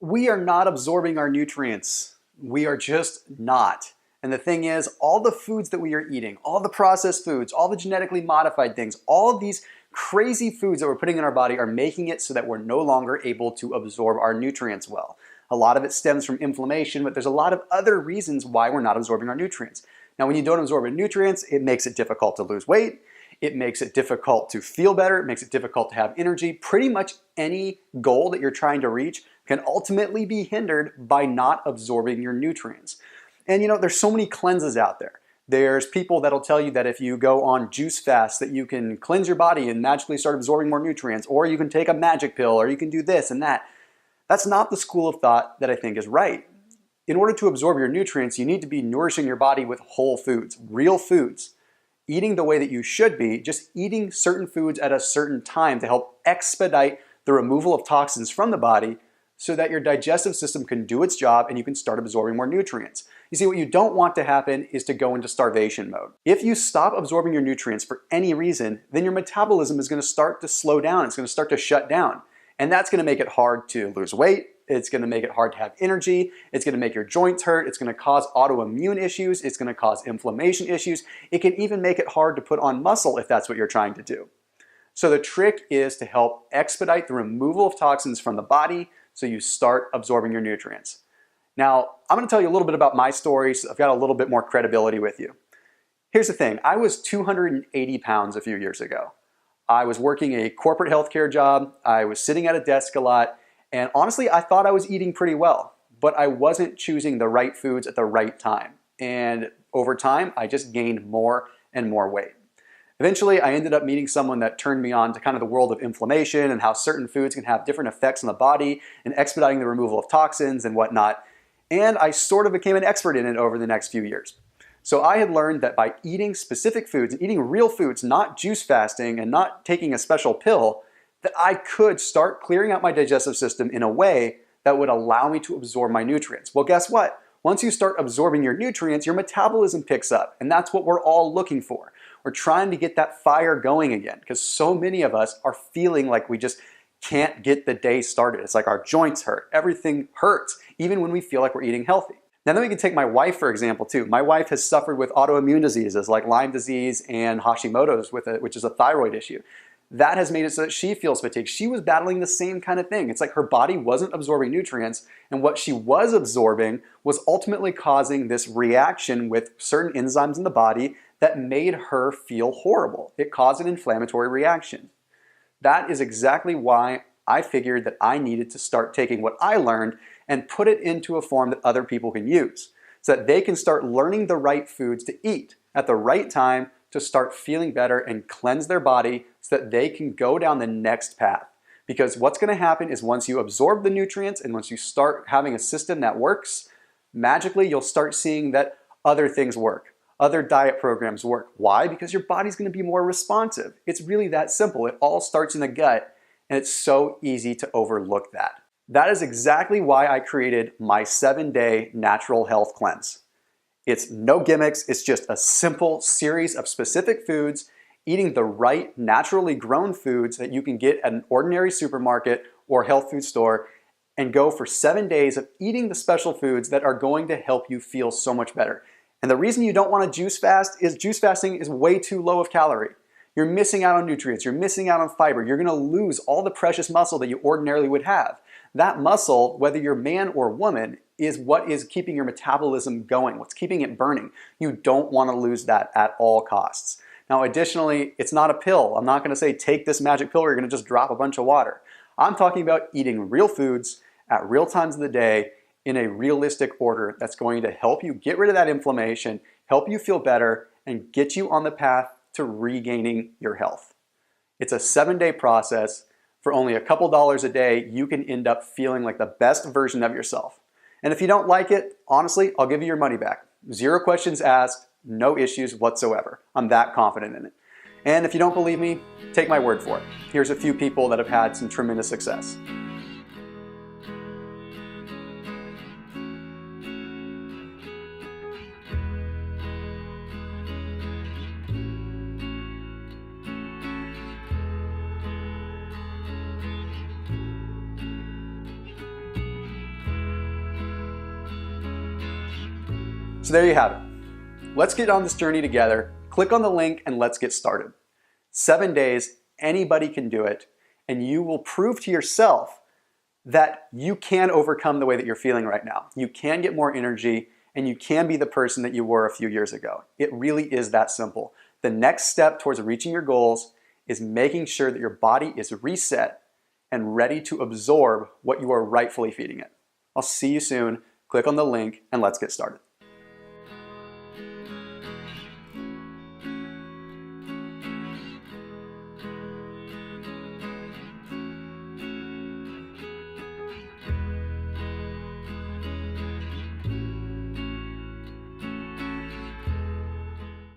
We are not absorbing our nutrients. We are just not. And the thing is, all the foods that we are eating, all the processed foods, all the genetically modified things, all of these crazy foods that we're putting in our body are making it so that we're no longer able to absorb our nutrients well. A lot of it stems from inflammation, but there's a lot of other reasons why we're not absorbing our nutrients. Now, when you don't absorb your nutrients, it makes it difficult to lose weight. It makes it difficult to feel better. It makes it difficult to have energy. Pretty much any goal that you're trying to reach can ultimately be hindered by not absorbing your nutrients. And there's so many cleanses out there. There's people that'll tell you that if you go on juice fasts that you can cleanse your body and magically start absorbing more nutrients, or you can take a magic pill, or you can do this and that. That's not the school of thought that I think is right. In order to absorb your nutrients, you need to be nourishing your body with whole foods, real foods. Eating the way that you should be, just eating certain foods at a certain time to help expedite the removal of toxins from the body so that your digestive system can do its job and you can start absorbing more nutrients. You see, what you don't want to happen is to go into starvation mode. If you stop absorbing your nutrients for any reason, then your metabolism is going to start to slow down. It's going to start to shut down. And that's going to make it hard to lose weight. It's going to make it hard to have energy. It's going to make your joints hurt. It's going to cause autoimmune issues. It's going to cause inflammation issues. It can even make it hard to put on muscle if that's what you're trying to do. So the trick is to help expedite the removal of toxins from the body so you start absorbing your nutrients. Now, I'm going to tell you a little bit about my story so I've got a little bit more credibility with you. Here's the thing. I was 280 pounds a few years ago. I was working a corporate healthcare job. I was sitting at a desk a lot. And honestly, I thought I was eating pretty well, but I wasn't choosing the right foods at the right time. And over time, I just gained more and more weight. Eventually, I ended up meeting someone that turned me on to kind of the world of inflammation and how certain foods can have different effects on the body and expediting the removal of toxins and whatnot. And I sort of became an expert in it over the next few years. So I had learned that by eating specific foods and eating real foods, not juice fasting and not taking a special pill, that I could start clearing out my digestive system in a way that would allow me to absorb my nutrients. Well, guess what? Once you start absorbing your nutrients, your metabolism picks up, and that's what we're all looking for. We're trying to get that fire going again because so many of us are feeling like we just can't get the day started. It's like our joints hurt. Everything hurts, even when we feel like we're eating healthy. Now then we can take my wife, for example, too. My wife has suffered with autoimmune diseases like Lyme disease and Hashimoto's, which is a thyroid issue. That has made it so that she feels fatigued. She was battling the same kind of thing. It's like her body wasn't absorbing nutrients, and what she was absorbing was ultimately causing this reaction with certain enzymes in the body that made her feel horrible. It caused an inflammatory reaction. That is exactly why I figured that I needed to start taking what I learned and put it into a form that other people can use so that they can start learning the right foods to eat at the right time to start feeling better and cleanse their body so that they can go down the next path. Because what's going to happen is once you absorb the nutrients and once you start having a system that works, magically you'll start seeing that other things work. Other diet programs work. Why? Because your body's going to be more responsive. It's really that simple. It all starts in the gut, and it's so easy to overlook that. That is exactly why I created my 7-day natural health cleanse. It's no gimmicks. It's just a simple series of specific foods, eating the right naturally grown foods that you can get at an ordinary supermarket or health food store, and go for 7 days of eating the special foods that are going to help you feel so much better. And the reason you don't want to juice fast is juice fasting is way too low of calorie. You're missing out on nutrients. You're missing out on fiber. You're going to lose all the precious muscle that you ordinarily would have. That muscle, whether you're man or woman, is what is keeping your metabolism going, what's keeping it burning. You don't want to lose that at all costs. Now, additionally, it's not a pill. I'm not going to say take this magic pill or you're going to just drop a bunch of water. I'm talking about eating real foods at real times of the day in a realistic order that's going to help you get rid of that inflammation, help you feel better, and get you on the path to regaining your health. It's a 7-day process. For only a couple dollars a day, you can end up feeling like the best version of yourself. And if you don't like it, honestly, I'll give you your money back. 0 questions asked, no issues whatsoever. I'm that confident in it. And if you don't believe me, take my word for it. Here's a few people that have had some tremendous success. So there you have it. Let's get on this journey together. Click on the link and let's get started. 7 days, anybody can do it, and you will prove to yourself that you can overcome the way that you're feeling right now. You can get more energy, and you can be the person that you were a few years ago. It really is that simple. The next step towards reaching your goals is making sure that your body is reset and ready to absorb what you are rightfully feeding it. I'll see you soon. Click on the link and let's get started.